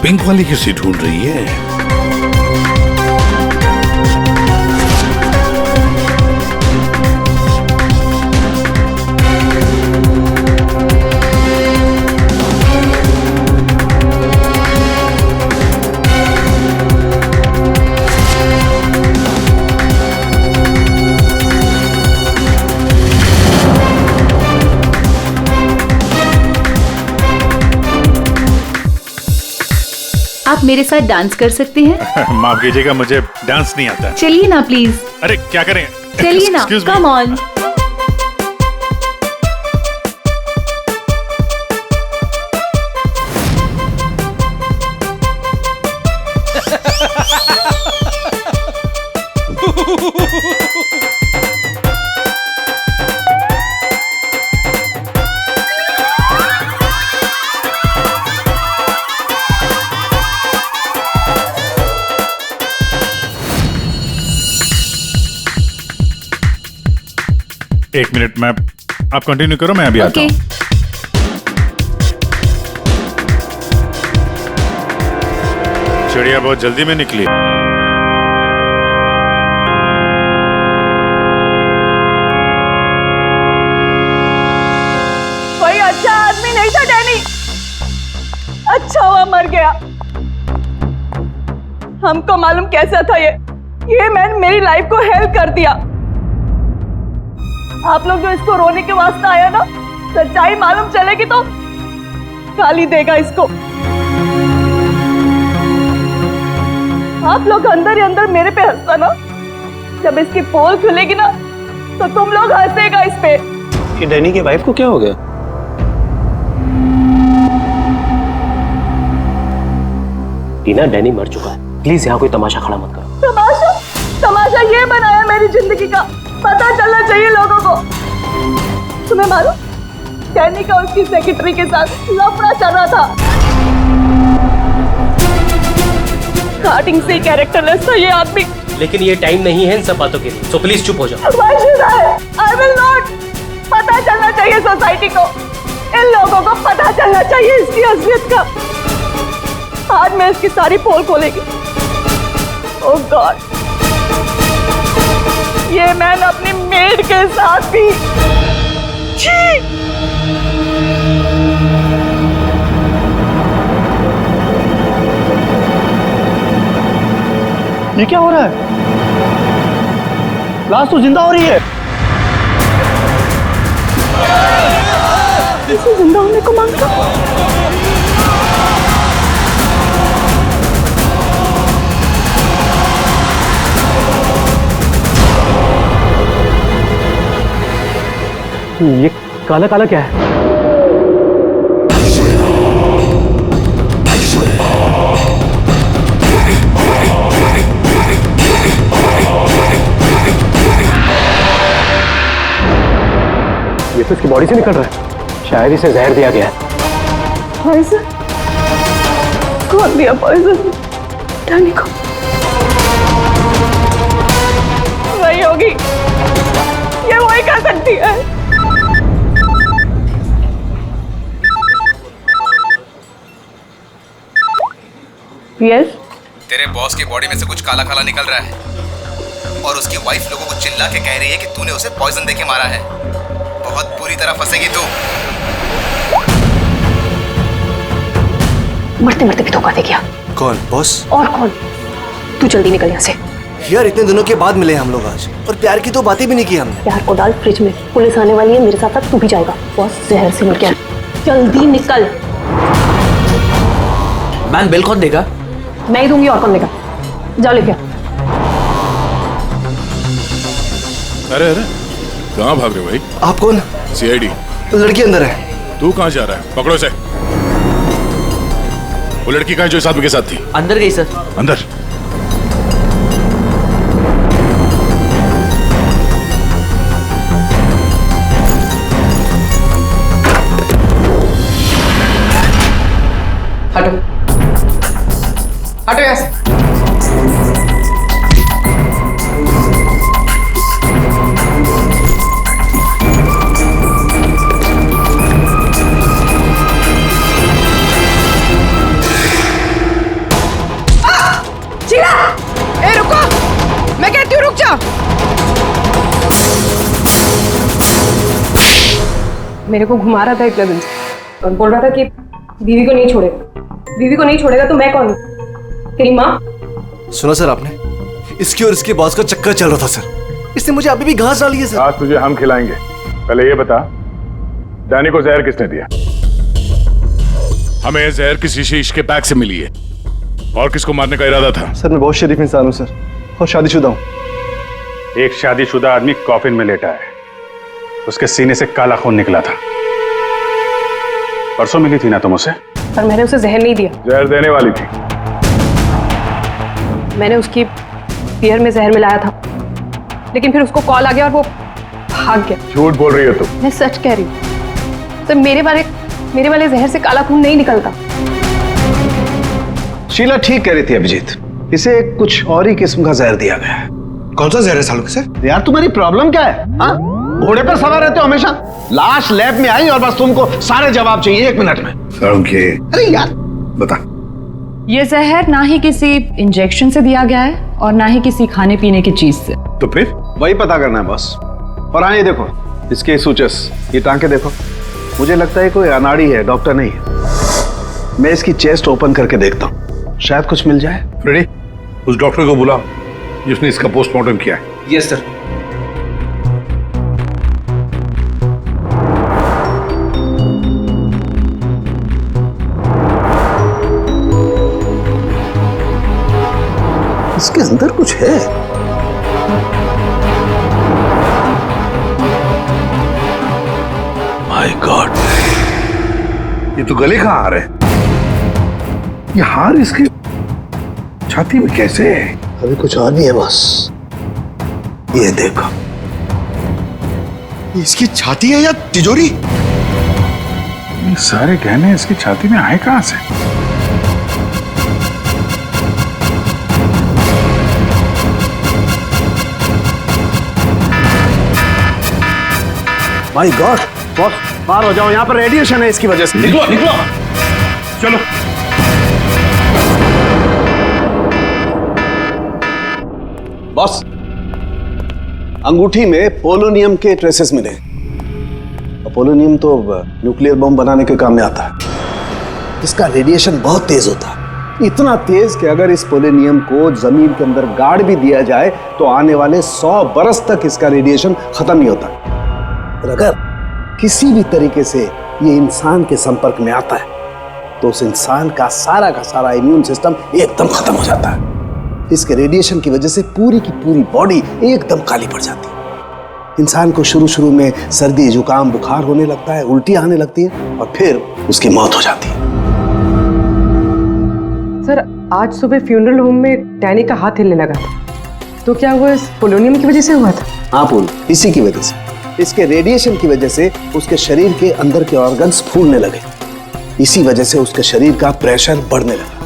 Pink वाली किसी ढूंढ रही है? आप मेरे साथ डांस कर सकते हैं? माफ कीजिएगा, मुझे डांस नहीं आता। चलिए ना प्लीज। अरे क्या करें? चलिए ना, कम ऑन। एक मिनट में आप कंटिन्यू करो, मैं अभी आता हूँ। चिड़िया बहुत जल्दी में निकली। कोई अच्छा आदमी नहीं था डैनी, अच्छा हुआ मर गया। हमको मालूम कैसा था ये मैन मेरी लाइफ को हेल्प कर दिया। आप लोग जो इसको रोने के वास्ते आया ना, सच्चाई मालूम चलेगी तो गाली देगा इसको। आप लोग अंदर ही अंदर मेरे पे हंसता ना, जब इसकी पोल खुलेगी ना तो तुम लोग हंसेगा इस पे। ये डैनी की वाइफ को क्या हो गया? टीना, डैनी मर चुका है, प्लीज यहाँ कोई तमाशा खड़ा मत करो। तमाशा ये बनाया मेरी जिंदगी का, पता चलना चाहिए लोगों को। तुम्हें मालूम, डैनी का उसकी सेक्रेटरी के साथ लफड़ा चल रहा था। स्टार्टिंग से कैरेक्टरलेस था ये आदमी। लेकिन ये टाइम नहीं है इन सब बातों के लिए, सो प्लीज चुप हो जाओ। Why should I? I will not. पता चलना चाहिए सोसाइटी को, इन लोगों को पता चलना चाहिए इसकी असलियत का। आज मैं इसकी सारी पोल खोलेगी। ओह गॉड, ये मैन अपनी मेड के साथ भी। ये क्या हो रहा है? लाश तो जिंदा हो रही है। इसे जिंदा होने को मांगता। ये काला काला क्या है? ये तो इसकी बॉडी से निकल रहा है, शायद इसे जहर दिया गया है। पॉइजन? कौन दिया पॉइजन डैनी को? वही होगी, ये वही कर सकती है। यस? तेरे बॉस की बॉडी में से कुछ काला काला निकल रहा है और उसकी वाइफ लोगों को चिल्ला के कह रही है कि तूने उसे पॉइजन देके मारा है। बहुत बुरी तरह फंसेगी तू। मरते मरते भी धोखा दे गया। कौन? बॉस? और कौन? तू जल्दी निकल यहाँ से। यार इतने दिनों के बाद मिले हम लोग आज, और प्यार की तो बातें भी नहीं की हमने। प्यार को डाल फ्रिज में, पुलिस आने वाली है, मेरे साथ साथ तू भी जाएगा। बॉस जहर से मर गया, जल्दी निकल। मैम बिल कौन देगा? मैं ही दूंगी, और कौन देगा? जाओ लेके। अरे अरे, कहाँ भाग रहे हो भाई? आप कौन? सीआईडी। लड़की अंदर है। तू कहाँ जा रहा है? पकड़ो इसे। वो लड़की कहाँ जो इस आदमी के साथ थी? अंदर गई सर। अंदर? हटो हटो यहाँ से। मेरे को घुमा रहा था इतने दिन से और बोल रहा था कि बीवी को नहीं छोड़ेगा। बीवी को नहीं छोड़ेगा तो मैं कौन हूँ? तेरी माँ? सुना सर आपने, इसकी और इसके बॉस का चक्कर चल रहा था सर। इसने मुझे अभी भी घास डाली है सर। आज तुझे हम खिलाएंगे। पहले ये बता, डैनी को जहर किसने दिया? हमें जहर किसी शीश के बैग से मिली है। और किसको मारने का इरादा था? सर मैं बहुत शरीफ इंसान हूँ सर, और शादीशुदा हूँ। एक शादीशुदा आदमी कॉफिन में लेटा है, उसके सीने से काला खून निकला था। परसों मिली थी ना तुम उसे? पर मैंने उसे जहर नहीं दिया। जहर देने वाली थी। मैंने उसकी बियर में जहर मिलाया था, लेकिन फिर उसको कॉल आ गया और वो भाग गया। झूठ बोल रही हो तुम। मैं सच कह रही हूँ। तो मेरे वाले जहर से काला खून नहीं निकलता। शीला ठीक कह रही थी अभिजीत, इसे कुछ और ही किस्म का जहर दिया गया है। कौन सा जहर है सालों से? यार तुम्हारी प्रॉब्लम क्या है? हाँ, घोड़े पर सवार रहते हो हमेशा। लाश लैब में आई और बस तुमको सारे जवाब चाहिए 1 मिनट में। अरे यार बता। ये जहर ना ही किसी इंजेक्शन से दिया गया है और ना ही किसी खाने पीने की चीज से। तो फिर वही पता करना है बस। और हाँ ये देखो, इसके सूचस, ये टांके देखो। मुझे लगता है कोई अनाड़ी है, डॉक्टर नहीं है। मैं इसकी चेस्ट ओपन करके देखता हूँ, शायद कुछ मिल जाए। रेडी? उस डॉक्टर को बुलाओ जिसने इसका पोस्टमार्टम किया है। Yes sir. इसके अंदर कुछ है। माय गॉड, ये तो गले का हार है। ये हार इसके छाती में कैसे है? अभी कुछ और भी है बस। ये देखो, इसकी छाती है या तिजोरी? ये सारे गहने इसकी छाती में आए कहां से? माय गॉड बॉस, बाहर हो जाओ, यहाँ पर रेडिएशन है इसकी वजह से। निकलो निकलो, चलो। बॉस, अंगूठी में पोलोनियम के ट्रेसेस मिले। पोलोनियम तो न्यूक्लियर बम बनाने के काम में आता है। इसका रेडिएशन बहुत तेज होता है, इतना तेज कि अगर इस पोलोनियम को जमीन के अंदर गाड़ भी दिया जाए तो आने वाले 100 बरस तक इसका रेडिएशन खत्म नहीं होता। और अगर किसी भी तरीके से ये इंसान के संपर्क में आता है तो उस इंसान का सारा इम्यून सिस्टम एकदम खत्म हो जाता है। इसके रेडिएशन की वजह से पूरी की पूरी बॉडी एकदम काली पड़ जाती है। इंसान को शुरू में सर्दी, जुकाम, बुखार होने लगता है, उल्टी आने लगती है और फिर उसकी मौत हो जाती है। सर, आज सुबह फ्यूनरल होम में डैनी का हाथ हिलने लगा था, तो क्या वो इस पोलोनियम की वजह से हुआ था? हाँ पूल, इसी की वजह से, इसके रेडिएशन की वजह से उसके शरीर के अंदर के ऑर्गन्स फूलने लगे। इसी वजह से उसके शरीर का प्रेशर बढ़ने लगा।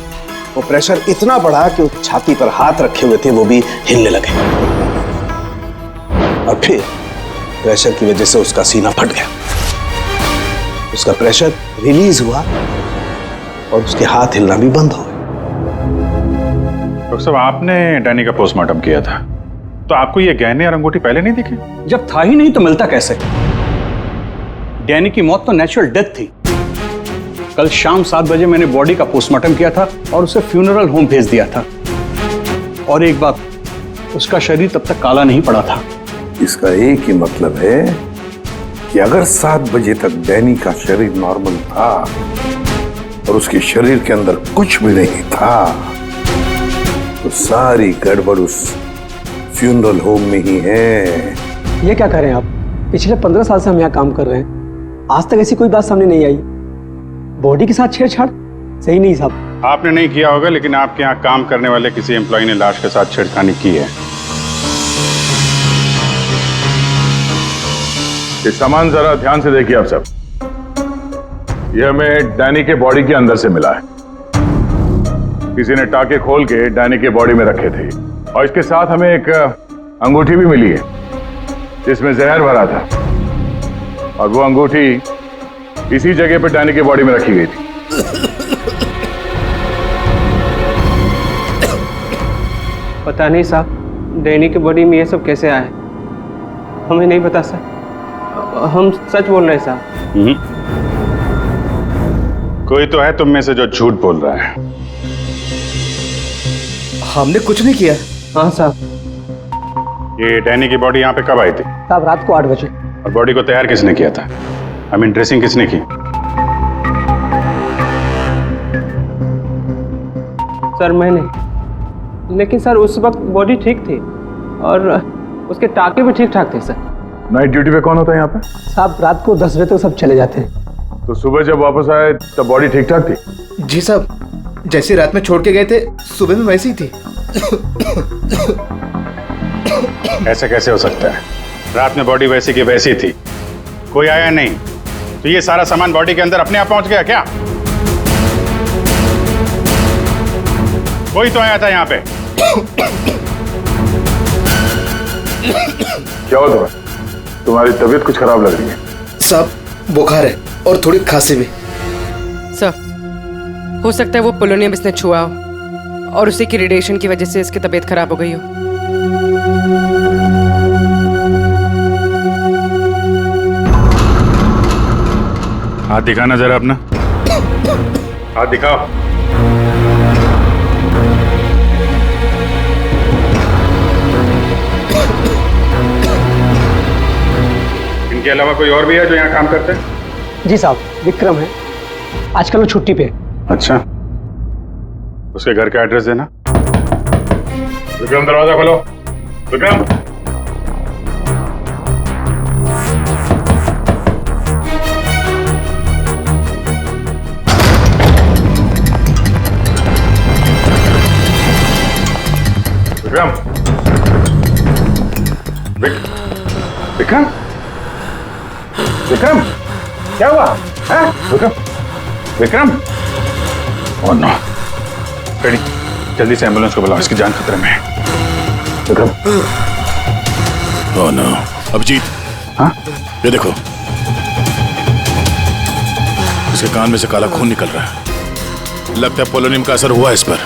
वो प्रेशर इतना बढ़ा कि उस छाती पर हाथ रखे हुए थे वो भी हिलने लगे और फिर प्रेशर की वजह से उसका सीना फट गया। उसका प्रेशर रिलीज हुआ और उसके हाथ हिलना भी बंद हो गए। डॉक्टर साहब, आपने डैनी का पोस्टमार्टम किया था, तो आपको ये गहने और अंगूठी पहले नहीं दिखे? जब था ही नहीं तो मिलता कैसे? डैनी की मौत तो नेचुरल डेथ थी। कल शाम 7 बजे मैंने बॉडी का पोस्टमार्टम किया था और उसे फ्यूनरल होम भेज दिया था। और एक बात, उसका शरीर तब तक काला नहीं पड़ा था। इसका एक ही मतलब है कि अगर 7 बजे तक डैनी का शरीर नॉर्मल था और उसके शरीर के अंदर कुछ भी नहीं था तो सारी गड़बड़ उस फ्यूनरल होम में ही है। ये क्या कह रहे हैं आप? पिछले 15 साल से हम यहाँ काम कर रहे हैं, आज तक ऐसी कोई बात सामने नहीं आई। बॉडी के साथ छेड़छाड़ सही नहीं साहब। आपने नहीं किया होगा, लेकिन आपके यहाँ काम करने वाले किसी एम्प्लॉय ने लाश के साथ छेड़खानी की है। ये सामान जरा ध्यान से देखिए आप सब। ये हमें डैनी के बॉडी के अंदर से मिला है। किसी ने टाके खोल के डैनी के बॉडी में रखे थे और इसके साथ हमें एक अंगूठी भी मिली है जिसमें जहर भरा था और वो अंगूठी इसी जगह पे डैनी के बॉडी में रखी गई थी। पता नहीं साहब, डैनी की बॉडी में ये सब कैसे आया, हमें नहीं पता सर। हम सच बोल रहे हैं साहब। कोई तो है तुम में से जो झूठ बोल रहा है। हमने कुछ नहीं किया। हाँ साहब। ये डैनी की बॉडी यहाँ पे कब आई थी? साहब रात को 8 बजे। और बॉडी को तैयार किसने किया था? आई मीन ड्रेसिंग किसने की? सर मैंने, लेकिन सर उस वक्त बॉडी ठीक थी और उसके टाके भी ठीक ठाक थे सर। नाइट ड्यूटी पे कौन होता है यहाँ पे? साहब रात को 10 बजे तक सब चले जाते हैं। तो सुबह जब वापस आए तब बॉडी ठीक ठाक थी? जी साहब, जैसे रात में छोड़ के गए थे सुबह में वैसी ही थी। ऐसे कैसे हो सकता है? रात में बॉडी वैसी की वैसी थी, कोई आया नहीं, तो ये सारा सामान बॉडी के अंदर अपने आप पहुंच गया क्या? कोई तो आया था यहाँ पे। क्या हुआ तुम्हारी तबीयत कुछ खराब लग रही है? साहब बुखार है और थोड़ी खांसी भी। सर हो सकता है वो पोलोनियम इसने छुआ हो और उसी की रेडिएशन की वजह से इसकी तबीयत खराब हो गई हो। हाथ दिखाना जरा अपना, हाथ दिखाओ। इनके अलावा कोई और भी है जो यहाँ काम करते हैं? जी साहब, विक्रम है, आजकल वो छुट्टी पे। अच्छा, उसके घर का एड्रेस देना। विक्रम दरवाजा खोलो। विक्रम, विक्रम, विक्रम, विक्रम, क्या हुआ? Vikram, Vikram, oh no, ready, जल्दी से एम्बुलेंस को बुलाओ, इसकी जान खतरे में है। विक्रम, ओह नो, अभिजीत, हाँ, ये देखो, इसके कान में से काला खून निकल रहा है, लगता है पोलोनियम का असर हुआ इस पर।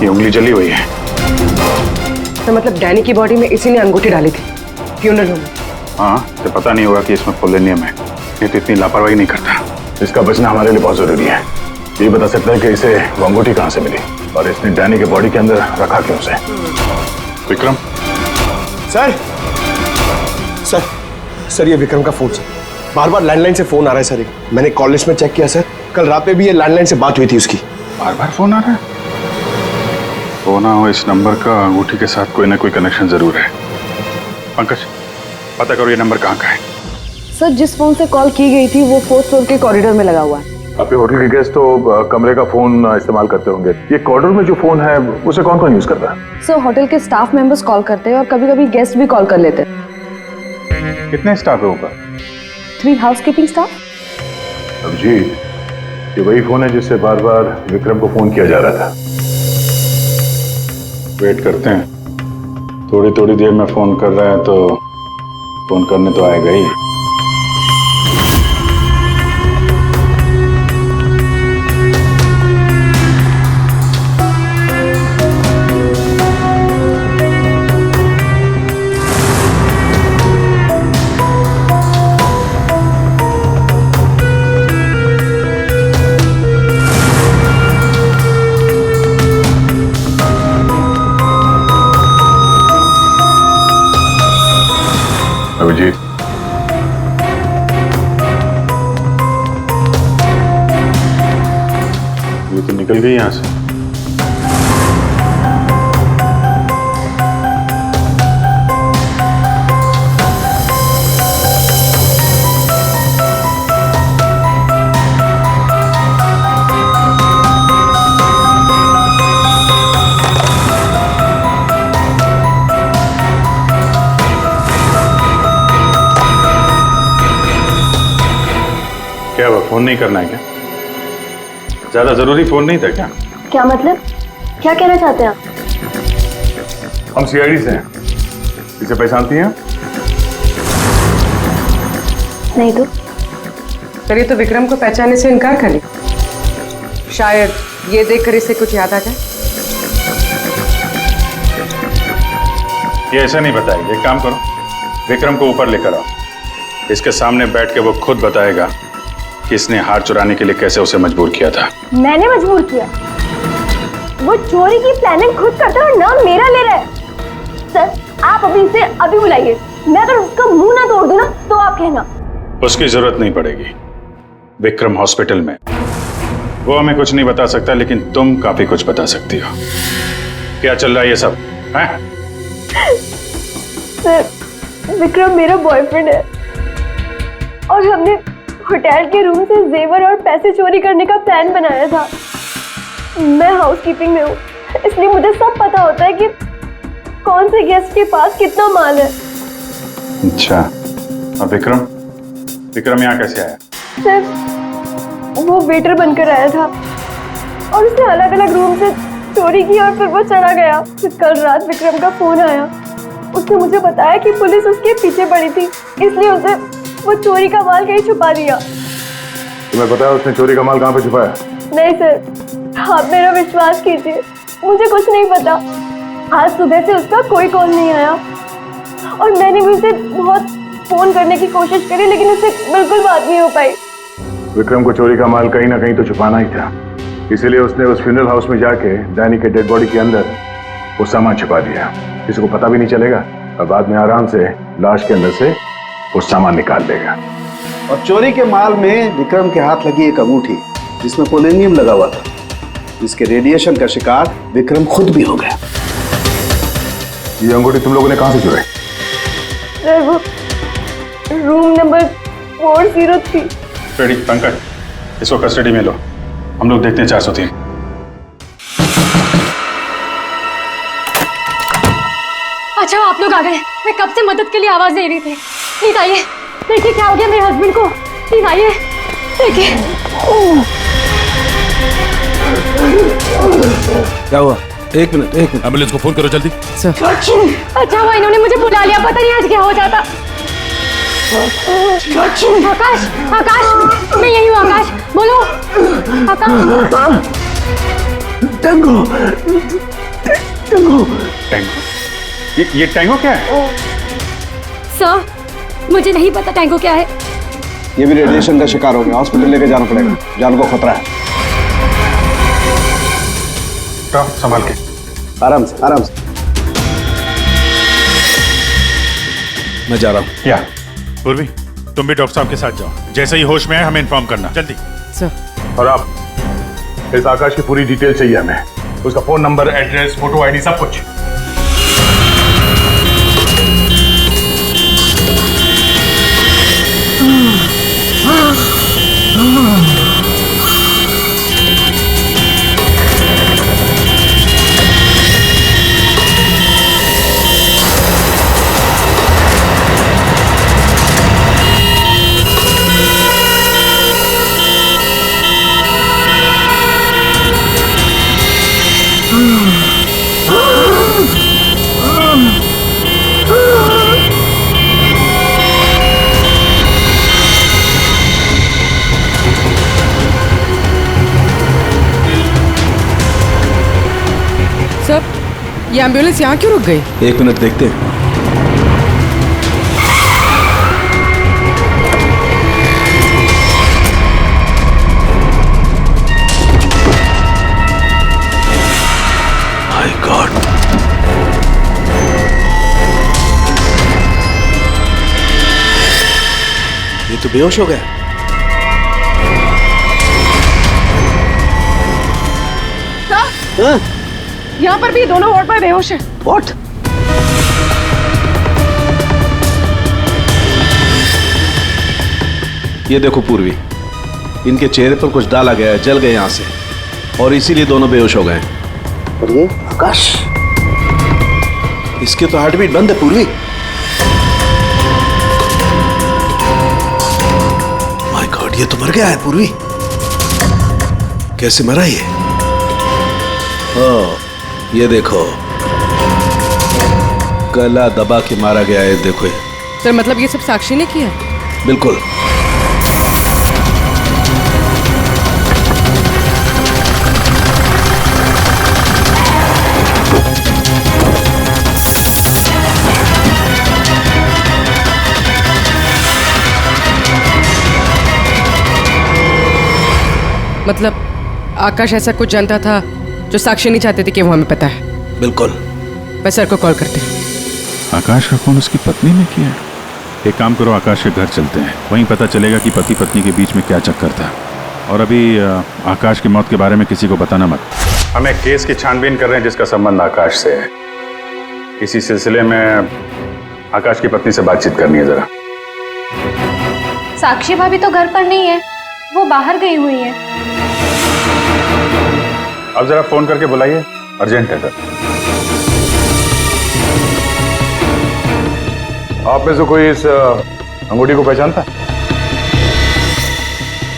ये उंगली जली हुई है। तो मतलब डैनी की बॉडी में इसी ने अंगूठी डाली थी फ्यूनरल होम में। हाँ, तो पता नहीं होगा कि इसमें पोलोनियम है, ये तो इतनी लापरवाही नहीं करता। इसका बचना हमारे लिए बहुत जरूरी है। ये बता सकता है कि इसे वो अंगूठी कहाँ से मिली और इसने डैनी के बॉडी के अंदर रखा क्यों उसे? विक्रम, सर सर सर, ये विक्रम का फोन सर, बार बार लैंडलाइन से फोन आ रहा है सर। मैंने कॉल लिस्ट में चेक किया सर, कल रात में भी ये लैंडलाइन से बात हुई थी उसकी। बार बार फोन आ रहा है? हो ना हो, इस नंबर का अंगूठी के साथ कोई ना कोई कनेक्शन जरूर है। पंकज, पता करो ये नंबर कहाँ का है। सर जिस फोन से कॉल की गई थी वो 4th फ्लोर के कॉरिडोर में लगा हुआ है। आपके होटल के गेस्ट तो कमरे का फोन इस्तेमाल करते होंगे। ये कॉरिडोर में जो फोन है उसे कौन कौन यूज करता है? सर होटल के स्टाफ मेंबर्स कॉल करते हैं और कभी कभी गेस्ट भी कॉल कर लेते हैं। कितने स्टाफ है ऊपर? 3 हाउसकीपिंग स्टाफ। अभिजीत, ये वही फोन है जिससे बार बार विक्रम को फोन किया जा रहा था। वेट करते हैं, थोड़ी थोड़ी देर में फोन कर रहा है तो फोन करने तो आएगा ही। अभिजीत, ये तो निकल गई यहां से। क्या हुआ, फोन नहीं करना है क्या? ज्यादा जरूरी फोन नहीं था क्या? क्या मतलब, क्या कहना चाहते हैं आप? हम सीआईडी से हैं। इसे पहचानती हैं? नहीं तो। फिर ये तो विक्रम को पहचानने से इनकार कर लिया। शायद ये देखकर इसे कुछ याद आ जाए। ये ऐसा नहीं बताएगी। एक काम करो, विक्रम को ऊपर लेकर आओ। इसके सामने बैठ के वो खुद बताएगा कि इसने हार चुराने के लिए कैसे उसे मजबूर किया था। मैंने मजबूर किया? वो चोरी की प्लानिंग खुद करता है और नाम मेरा ले रहा है। सर आप अभी इसे अभी बुलाइए। मैं अगर उसका मुंह ना तोड़ दूं ना तो आप कहना। उसकी जरूरत नहीं पड़ेगी। विक्रम हॉस्पिटल में, वो हमें कुछ नहीं बता सकता, लेकिन तुम काफी कुछ बता सकती हो। क्या चल रहा है ये सब है? सर विक्रम मेरा बॉयफ्रेंड है और हमने होटल के रूम से जेवर और पैसे चोरी करने का प्लान बनाया था। मैं हाउसकीपिंग में हूँ, इसलिए मुझे सब पता होता है कि कौन से गेस्ट के पास कितना माल है। अच्छा, और विक्रम यहाँ कैसे आया? सर वो वेटर बनकर आया था और उसने अलग अलग रूम से चोरी की और फिर वो चला गया। फिर कल रात विक्रम का फोन आया। उसने मुझे बताया कि पुलिस उसके पीछे पड़ी थी, इसलिए उसे वो चोरी का माल कहीं छुपा दिया। तुम्हें पता है उसने चोरी का माल कहाँ पे छुपाया? नहीं सर, आप मेरा विश्वास कीजिए, मुझे कुछ नहीं पता। आज सुबह से उसका कोई कॉल नहीं आया और मैंने भी उसे बहुत फोन करने की कोशिश करी, लेकिन उससे बिल्कुल बात नहीं हो पाई। विक्रम को चोरी का माल कहीं ना कहीं तो छुपाना ही था, इसीलिए उसने उस फ्यूनरल हाउस में जाके डैनी के डेड बॉडी के अंदर वो सामान छुपा दिया। किसी को पता भी नहीं चलेगा और बाद में आराम से लाश के अंदर से वो सामान निकाल लेगा। और चोरी के माल में विक्रम के हाथ लगी एक अंगूठी जिसमें पोलोनियम लगा हुआ था, जिसके रेडिएशन का शिकार विक्रम खुद भी हो गया। ये अंगूठी तुम लोगों ने कहां से चुराई? सर वो रूम नंबर 403। रेडी पंकज, इसको कस्टडी में लो, हम लोग देखते हैं 403। अच्छा आप लोग आ गए। मैं कब से मदद के लिए आवाज दे रही थी। प्लीज आइए, देखिए क्या हो गया मेरे हस्बैंड को। प्लीज आइए देखिए। क्या हुआ? एक मिनट एम्बुलेंस को फोन करो जल्दी। अच्छा हुआ इन्होंने मुझे बुला लिया, पता नहीं आज क्या हो जाता। आकाश, आकाश मैं यही हूँ। आकाश बोलो। आकाश। Tango, tango, tango? ये टैंगो क्या है? सर मुझे नहीं पता टैंगो क्या है। ये भी रेडिएशन का शिकार हो गया, हॉस्पिटल लेके जाना पड़ेगा, जान को खतरा है। संभाल के, आराम से आराम से। मैं जा रहा हूँ। या पूर्वी तुम भी डॉक्टर साहब के साथ जाओ, जैसे ही होश में आए हमें इन्फॉर्म करना जल्दी। सर और आप इस आकाश की पूरी डिटेल चाहिए हमें, उसका phone number, address, photo, ID, सब कुछ। सर ये एम्बुलेंस यहाँ क्यों रुक गई? एक मिनट देखते हैं। माय गॉड, ये तो बेहोश हो गया। हाँ? यहाँ पर भी दोनों वार्ड पर बेहोश है। What? ये देखो पूर्वी, इनके चेहरे पर कुछ डाला गया है, जल गए यहां से, और इसीलिए दोनों बेहोश हो गए। और ये आकाश, इसके तो हार्ट बीट बंद है पूर्वी। माय गॉड, ये तो मर गया है पूर्वी। कैसे मरा ये? ओह, ये देखो, गला दबा के मारा गया है। देखो सर मतलब ये सब साक्षी ने किया? बिल्कुल। मतलब आकाश ऐसा कुछ जानता था जो साक्षी नहीं चाहते थे कि वो हमें पता है। बिल्कुल। मैं सर को कॉल करते हैं। आकाश का फोन उसकी पत्नी ने किया। एक काम करो, आकाश के घर चलते हैं, वहीं पता चलेगा कि पति पत्नी के बीच में क्या चक्कर था। और अभी आकाश की मौत के बारे में किसी को बताना मत। हम एक केस की छानबीन कर रहे हैं जिसका संबंध आकाश से है। इसी सिलसिले में आकाश की पत्नी से बातचीत करनी है जरा। साक्षी भाभी तो घर पर नहीं है, वो बाहर गई हुई है। अब जरा फोन करके बुलाइए, अर्जेंट है सर। आप में से कोई इस अंगूठी को पहचानता है?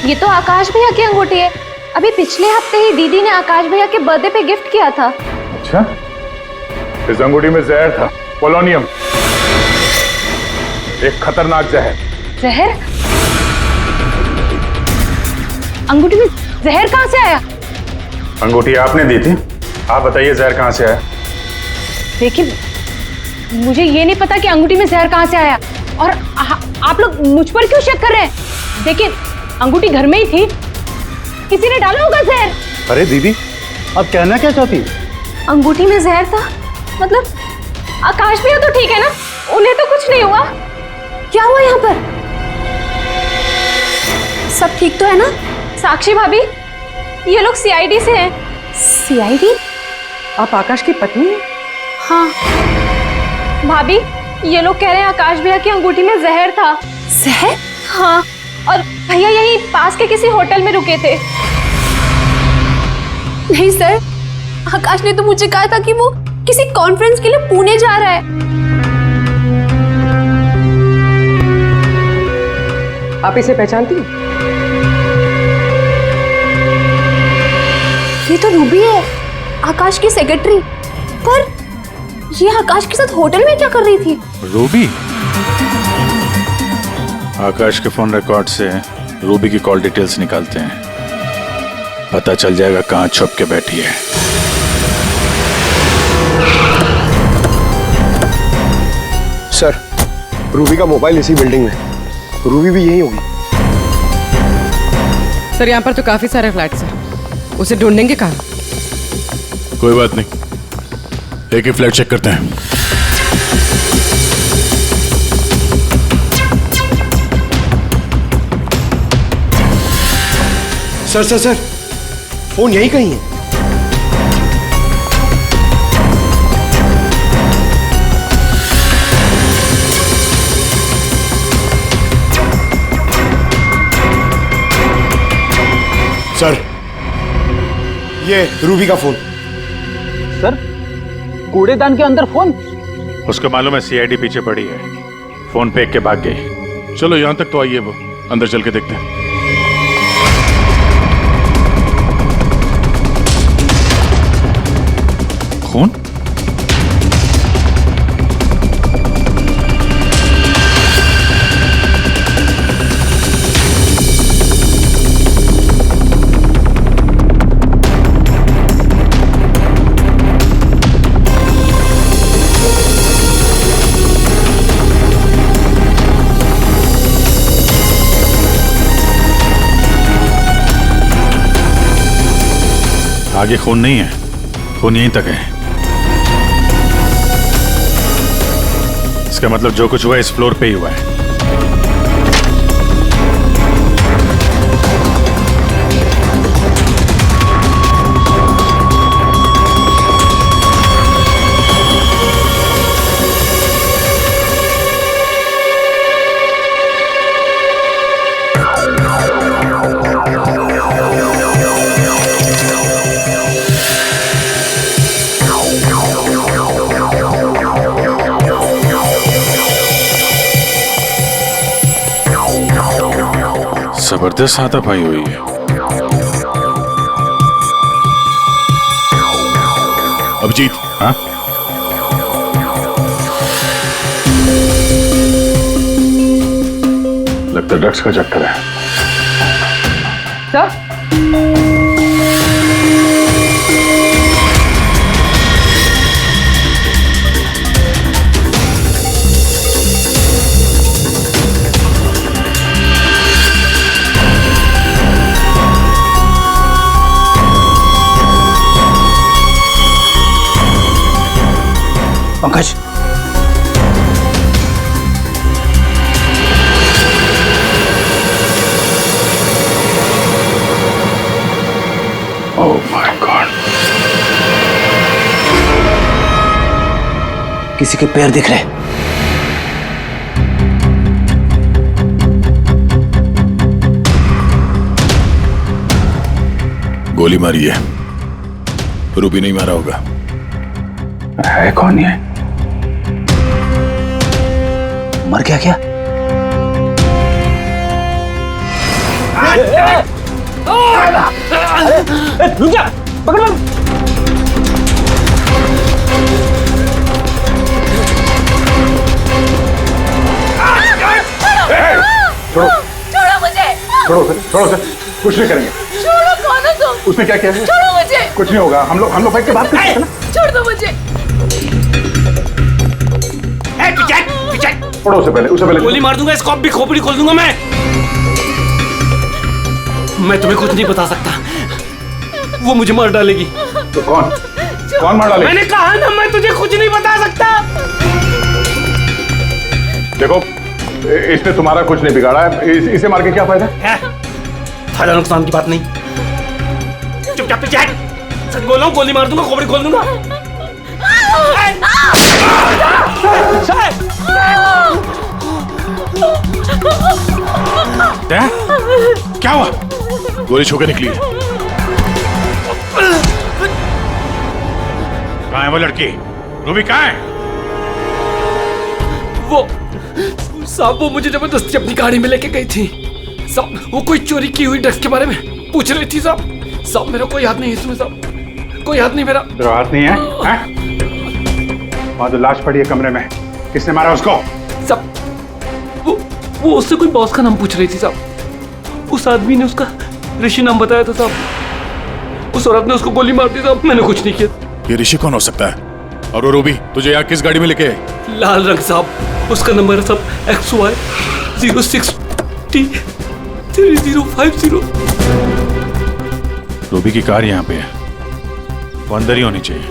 ये तो आकाश भैया की अंगूठी है। अभी पिछले हफ्ते ही दीदी ने आकाश भैया के बर्थडे पे गिफ्ट किया था। अच्छा, इस अंगूठी में जहर था, पोलोनियम, एक खतरनाक जहर। जहर? अंगूठी में जहर कहाँ से आया? अंगूठी आपने दी थी, आप बताइए जहर कहाँ से आया? देखिए, मुझे ये नहीं पता कि अंगूठी में जहर कहाँ से आया, और आप लोग मुझ पर क्यों शक कर रहे हैं? देखिए, अंगूठी घर में ही थी, किसी ने डाला होगा जहर। अरे दीदी, आप कहना क्या चाहती? अंगूठी में जहर था मतलब आकाश भैया तो ठीक है ना, उन्हें तो कुछ नहीं हुआ। क्या हुआ यहाँ पर? सब ठीक तो है ना? साक्षी भाभी, ये लोग सीआईडी से हैं। सीआईडी? आप आकाश की पत्नी हैं? हाँ भाभी, ये लोग कह रहे हैं आकाश भैया की अंगूठी में जहर था। जहर? हाँ, और भैया यही पास के किसी होटल में रुके थे। नहीं सर, आकाश ने तो मुझे कहा था कि वो किसी कॉन्फ्रेंस के लिए पुणे जा रहा है। आप इसे पहचानती हैं? ये तो रूबी है, आकाश की सेक्रेटरी। पर ये आकाश के साथ होटल में क्या कर रही थी? रूबी? आकाश के फोन रिकॉर्ड से रूबी की कॉल डिटेल्स निकालते हैं, पता चल जाएगा कहां छुप के बैठी है। सर, रूबी का मोबाइल इसी बिल्डिंग में, रूबी भी यही होगी। सर, यहाँ पर तो काफी सारे फ्लैट्स हैं, उसे ढूंढेंगे कहाँ? कोई बात नहीं, एक ही फ्लैट चेक करते हैं। सर सर सर, फोन यही कहीं है। सर, ये रूबी का फोन। सर, कूड़ेदान के अंदर फोन? उसको मालूम है सीआईडी पीछे पड़ी है, फोन फेंक के भाग गई। चलो यहां तक तो आइए, वो अंदर चल के देखते हैं। खून? आगे खून नहीं है, खून यहीं तक है। इसका मतलब जो कुछ हुआ इस फ्लोर पे ही हुआ है। जबरदस्त हाथापाई हुई है। अभिजीत, हाँ? लगता है ड्रग्स का चक्कर है। Sir, Pankaj, oh my God, किसी के पैर दिख रहे। गोली मारी है, रूबी नहीं मारा होगा। है कौन ये? मर गया क्या? रुक जा, पकड़। छोड़ो छोड़ो मुझे, छोड़ो सर, छोड़ो सर, कुछ नहीं करेंगे। छोड़ो, कौन हो तुम? उसने क्या किया है? छोड़ो मुझे, कुछ नहीं होगा, हम लोग बैठ के बात करते हैं ना। छोड़ दो मुझे। छोड़ो उसे पहले गोली मार दूंगा, स्कॉप भी खोपड़ी खोल दूंगा मैं तुम्हें कुछ नहीं बता सकता, वो मुझे मार डालेगी। तो कौन मार डालेगा? मैंने कहा ना, मैं तुझे कुछ नहीं बता सकता। देखो, इसने तुम्हारा कुछ नहीं बिगाड़ा है, इसे मार के क्या फायदा? फायदा नुकसान की बात नहीं, चुपचाप पीछे हट। सच बोल रहा हूँ, गोली मार दूंगा, खोपड़ी खोल दूंगा। क्या हुआ? गोली छू के निकली है। कहाँ है वो लड़की? रूबी कहाँ है? वो साहब, वो मुझे जबरदस्ती अपनी गाड़ी में लेके गई थी साहब। वो कोई चोरी की हुई ड्रग्स के बारे में पूछ रही थी साहब। मेरा कोई हाथ नहीं है इसमें साहब, कोई हाथ नहीं मेरा। तेरा हाथ नहीं है? वहाँ तो लाश पड़ी है कमरे में, किसने मारा उसको? साहब, वो उससे कोई बॉस का नाम पूछ रही थी साहब। उस आदमी ने उसका ऋषि नाम बताया था साहब। उस औरत ने उसको गोली मार दी साहब, मैंने कुछ नहीं किया। ये ऋषि कौन हो सकता है? और वो रूबी तुझे यहाँ किस गाड़ी में लेके? लाल रंग साहब, उसका नंबर है साहब XY06T3050। रूबी की कार यहाँ पे है, वो अंदर ही होनी चाहिए।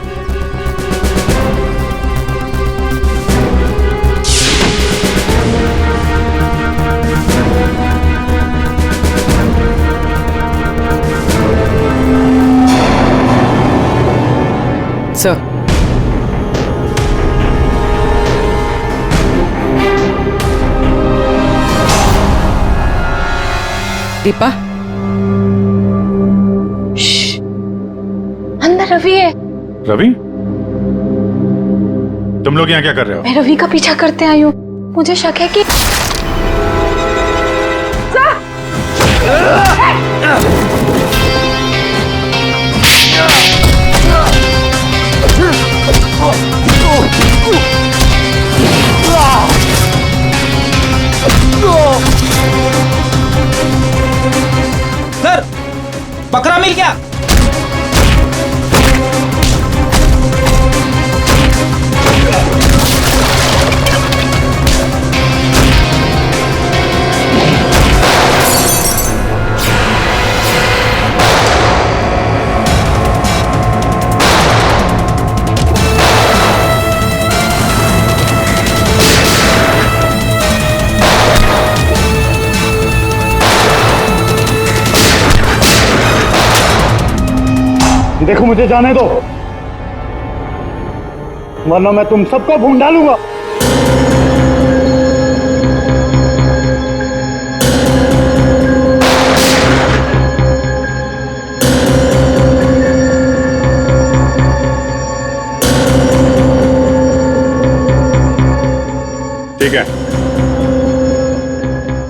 सर, दीपा, अंदर रवि है। रवि, तुम लोग यहाँ क्या कर रहे हो? मैं रवि का पीछा करते आई हूँ, मुझे शक है कि सर, बकरा मिल गया। देखो, मुझे जाने दो, वरना मैं तुम सबको भून डालूंगा। ठीक है,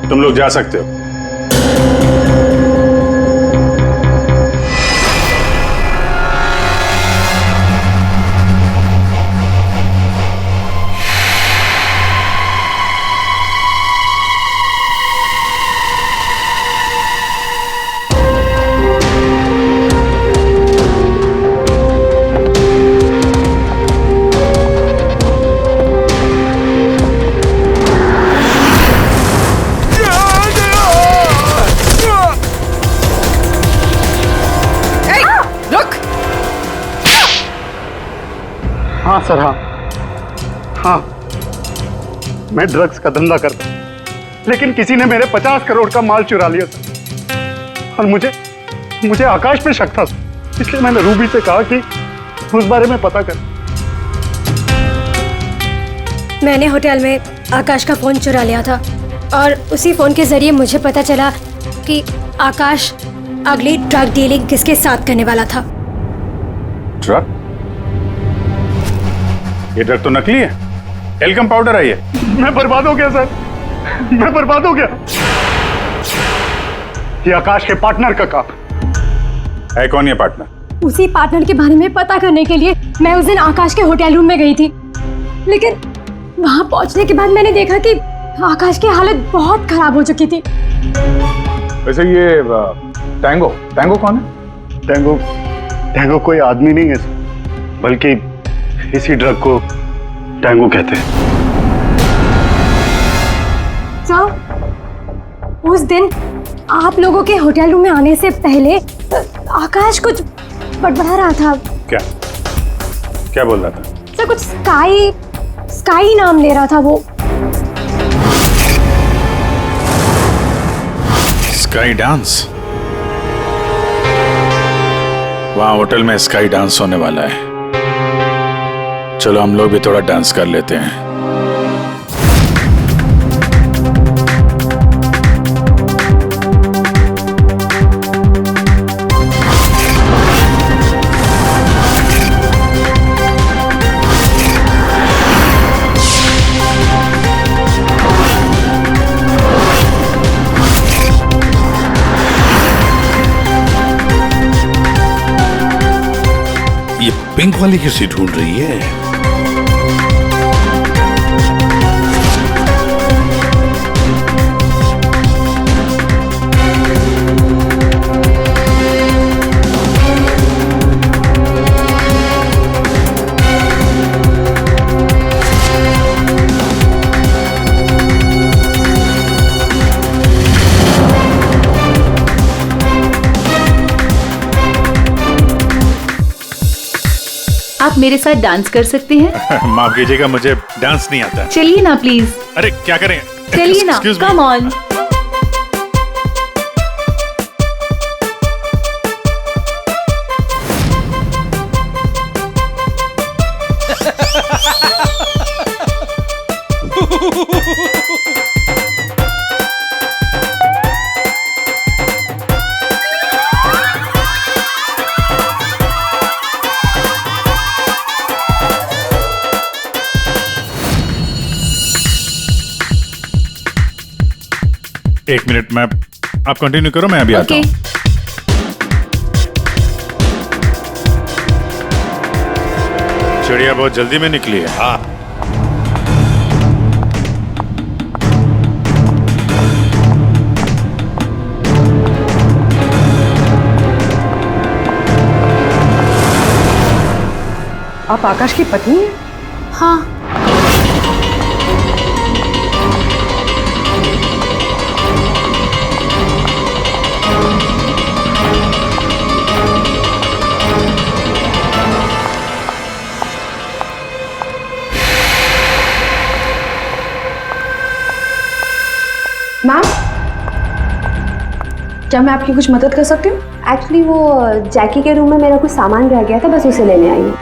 तुम लोग जा सकते हो। हाँ सर, हाँ हाँ, मैं ड्रग्स का धंधा करता हूं, लेकिन किसी ने मेरे 50 करोड़ का माल चुरा लिया था और मुझे आकाश पे शक था, इसलिए मैंने रूबी से कहा कि उस बारे में पता कर। मैंने होटल में आकाश का फोन चुरा लिया था और उसी फोन के जरिए मुझे पता चला कि आकाश अगली ड्रग डीलिंग किसके साथ करने वाला था। ड्रग? ये ड्रग तो नकली है, एल्कम पाउडर है ये। मैं बर्बाद हो गया सर, मैं बर्बाद हो गया। ये आकाश के पार्टनर का काम है। कौन ये पार्टनर? उसी पार्टनर के बारे में पता करने के लिए मैं उस दिन आकाश के होटल रूम में गई थी, लेकिन वहां पहुंचने के बाद मैंने देखा कि आकाश की हालत बहुत खराब हो चुकी थी। वैसे ये टैंगो कौन है? टैंगो कोई आदमी नहीं है सर, बल्कि इसी ड्रग को टैंगो कहते हैं। सर, उस दिन आप लोगों के होटल रूम में आने से पहले आकाश कुछ बड़बड़ा रहा था। क्या बोल रहा था? सर, कुछ स्काई नाम ले रहा था वो। Sky dance? वहां होटल में स्काई डांस होने वाला है। चलो हम लोग भी थोड़ा डांस कर लेते हैं। ये पिंक वाली किसी ढूंढ रही है? आप मेरे साथ डांस कर सकते हैं? माफ कीजिएगा, मुझे डांस नहीं आता। चलिए ना प्लीज। अरे क्या करें? चलिए ना, कम ऑन। एक मिनट में आप कंटिन्यू करो, मैं अभी आता हूँ। चिड़िया बहुत जल्दी में निकली है। हाँ, आप आकाश की पत्नी हैं? हाँ। मैम, क्या मैं आपकी कुछ मदद कर सकती हूँ? एक्चुअली वो जैकी के रूम में मेरा कुछ सामान रह गया था, बस उसे लेने आई हूँ।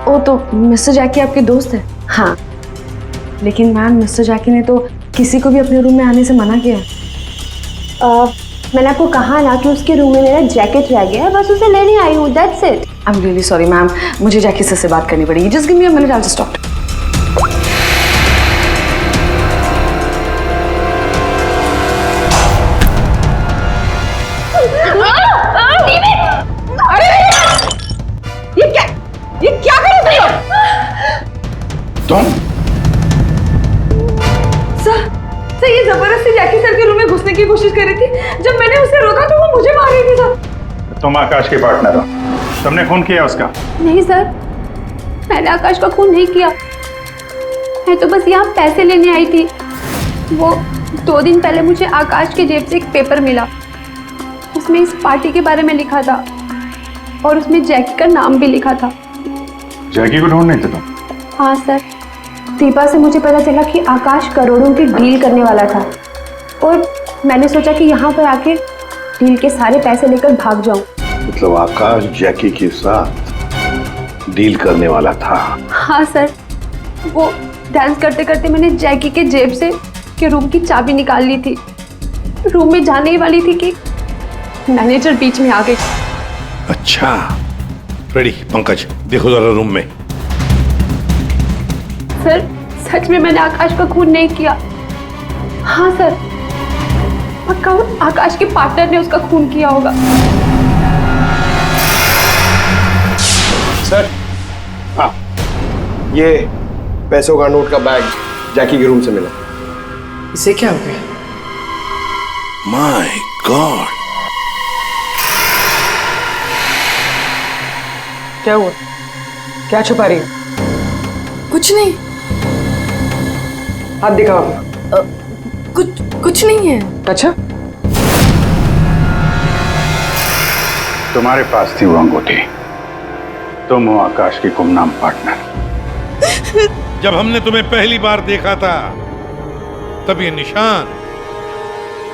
ओ, तो मिस्टर जैकी आपके दोस्त है? हाँ। लेकिन मैम, मिस्टर जैकी ने तो किसी को भी अपने रूम में आने से मना किया। मैंने आपको कहा ना कि उसके रूम में मेरा जैकेट रह गया है, बस उसे लेने आई हूँ, that's it. I am really sorry ma'am, मुझे जैकी से बात करनी पड़ेगी। Just give me a minute, I will just talk. ये क्या कर रहे हो तुम? सर, ये जबरदस्ती जैकी सर के रूम में घुसने की कोशिश कर रही थी। जब मैंने उसे रोका तो वो मुझे मार रही थी सर। तुम आकाश के पार्टनर हो, तुमने खून किया उसका? नहीं सर, मैंने आकाश का खून नहीं किया। मैं तो बस यहाँ पैसे लेने आई थी। वो 2 दिन पहले मुझे आकाश के जेब से एक पेपर मिला, उसमें इस पार्टी के बारे में लिखा था और उसमें जैकी का नाम भी लिखा था। जैकी को ढूंढ नहीं थे तुम? हाँ सर। दीपा से मुझे पता चला कि आकाश करोड़ों की डील करने वाला था और मैंने सोचा कि यहाँ पर आके डील के सारे पैसे लेकर भाग जाऊं। मतलब आकाश जैकी के साथ डील करने वाला था? हाँ सर, वो डांस करते करते मैंने जैकी के जेब से के रूम की चाबी निकाल ली थी। रूम में जाने ही वाली थी कि मैनेजर बीच में आ गई। अच्छा, रेडी पंकज, देखो जरा रूम में। सर सच में मैंने आकाश का खून नहीं किया। हाँ सर, पक्का आकाश के पार्टनर ने उसका खून किया होगा। सर, हाँ, ये पैसों का नोट का बैग जैकी के रूम से मिला। इसे क्या हो गया? माय गॉड, क्या हुआ? क्या छुपा रही हो? कुछ नहीं। हाथ दिखाओ अपना। कुछ नहीं है। अच्छा, तुम्हारे पास थी वो अंगूठी, तुम हो आकाश की गुमनाम पार्टनर। जब हमने तुम्हें पहली बार देखा था तब ये निशान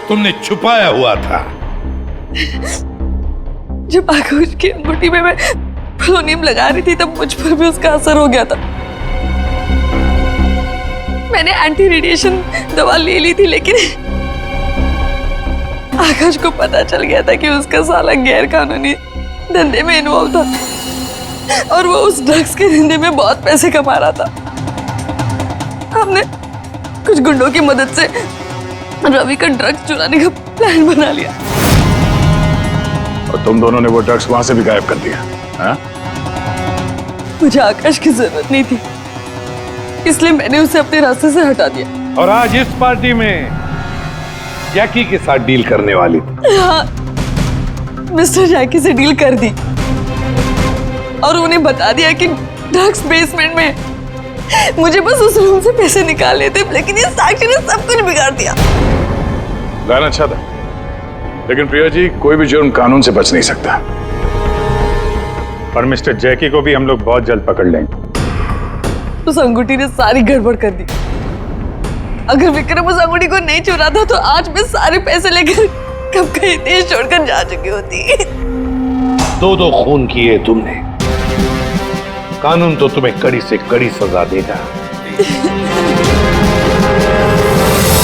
तुमने छुपाया हुआ था। जब आकाश की अंगूठी में मैं पोलोनियम लगा रही थी तब मुझ पर भी उसका असर हो गया था। मैंने एंटी रेडिएशन दवा ले ली थी, लेकिन आकाश को पता चल गया था कि उसका साला गैर कानूनी धंधे में इन्वॉल्व था और वो उस ड्रग्स के धंधे में बहुत पैसे कमा रहा था। हमने कुछ गुंडों की मदद से रवि का ड्रग्स चुराने का प्लान बना लिया। और तुम दोनों ने वो ड्रग्स वहां से भी गायब कर दिया? हाँ? मुझे आकाश की जरूरत नहीं थी, इसलिए मैंने उसे अपने रास्ते से हटा दिया। और आज इस पार्टी में जैकी के साथ डील करने वाली थी। हाँ, मिस्टर जैकी से डील कर दी और उन्हें बता दिया कि ड्रग्स बेसमेंट में। मुझे बस उस रूम से पैसे निकालने थे, लेकिन ये साक्षी ने सब कुछ बिगाड़ दिया। प्लान अच्छा था, लेकिन प्रिया जी, कोई भी जुर्म कानून से बच नहीं सकता। और मिस्टर जैकी को भी हम लोग बहुत जल्द पकड़ लेंगे। उस अंगूठी ने सारी गड़बड़ कर दी। अगर विक्रम उस अंगूठी को नहीं चुरा था तो आज मैं सारे पैसे लेकर कब कहीं देश छोड़कर जा चुकी होती। दो खून किए तुमने, कानून तो तुम्हें कड़ी से कड़ी सजा देगा।